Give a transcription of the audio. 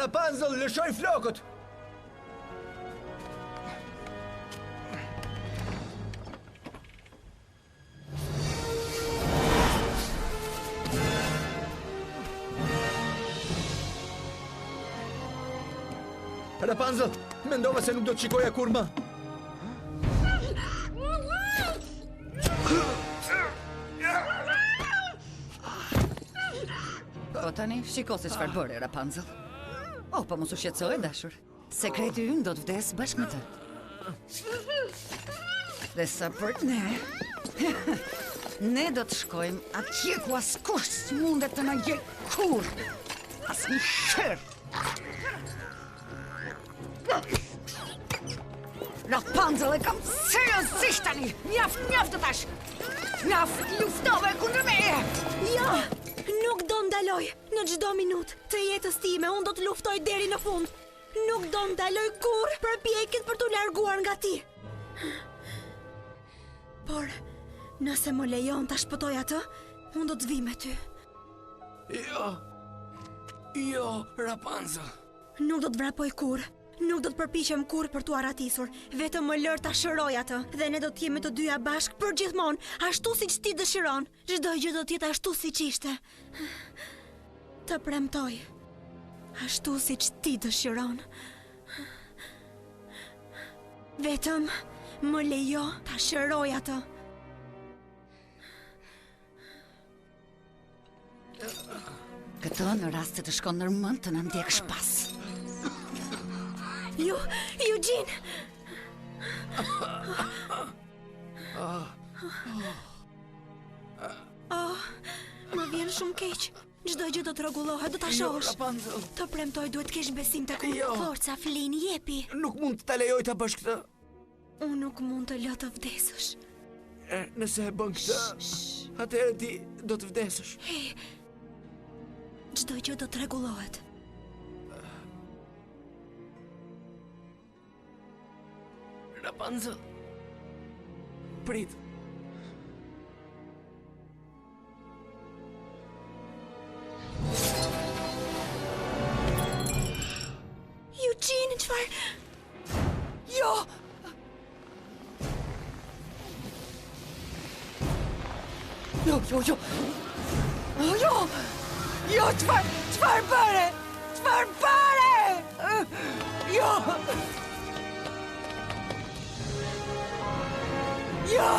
Rapunzel, lëshoj flokët! Rapunzel, mendova se nuk do të shikoja kur më. Po tani, shiko se çfarë bëre, Rapunzel. Oh, po mos u shqetësoj, dashur. Sekreti ynë do të vdes bashkë me të. Dhe sa për ne, ne do të shkojmë atje ku askush s'mundet të na gjej kurrë. Asnjëherë. Rapunzel, e kam seriozisht tani. Mjaft tash. Mjaft luftove kundër meje. Ja, nuk do ndaloj. Në çdo minutë të jetës time unë do të luftoj deri në fund. Nuk do ndaloj kurrë përpjekjet për t'u larguar nga ti. Por, nëse më lejon ta shpëtoj atë, unë do të vi me ty. Jo, Rapunzel. Nuk do të vrapoj kurrë. Nuk do të përpiqem kurrë për t'u arratisur. Vetëm më lër ta shëroj atë dhe ne do të jemi të dyja bashkë për gjithmonë, ashtu siç ti dëshiron. Çdo gjë do të jetë ashtu siç ishte. Të premtoj. Ashtu siç ti dëshiron. Vetëm më lejo ta shëroj atë. Këtë në rast se të shkon nërmend të na ndjekësh pas. Eugene! Më vjen shumë keq. Çdo gjë do të rregullohet, do ta shohësh. Rapunzel. Të premtoj, duhet të kesh besim tek unë. Forca, Flynn, jepi. Nuk mund të ta lejoj ta bësh këtë. Unë nuk mund të lë të vdesësh. Nëse e bën këtë, atëherë ti do të vdesësh. Çdo gjë do të rregullohet. Rapunzel. Prit. Eugene, çfarë? Jo! Jo, çfarë bëre? Çfarë bëre? Jo! Jo!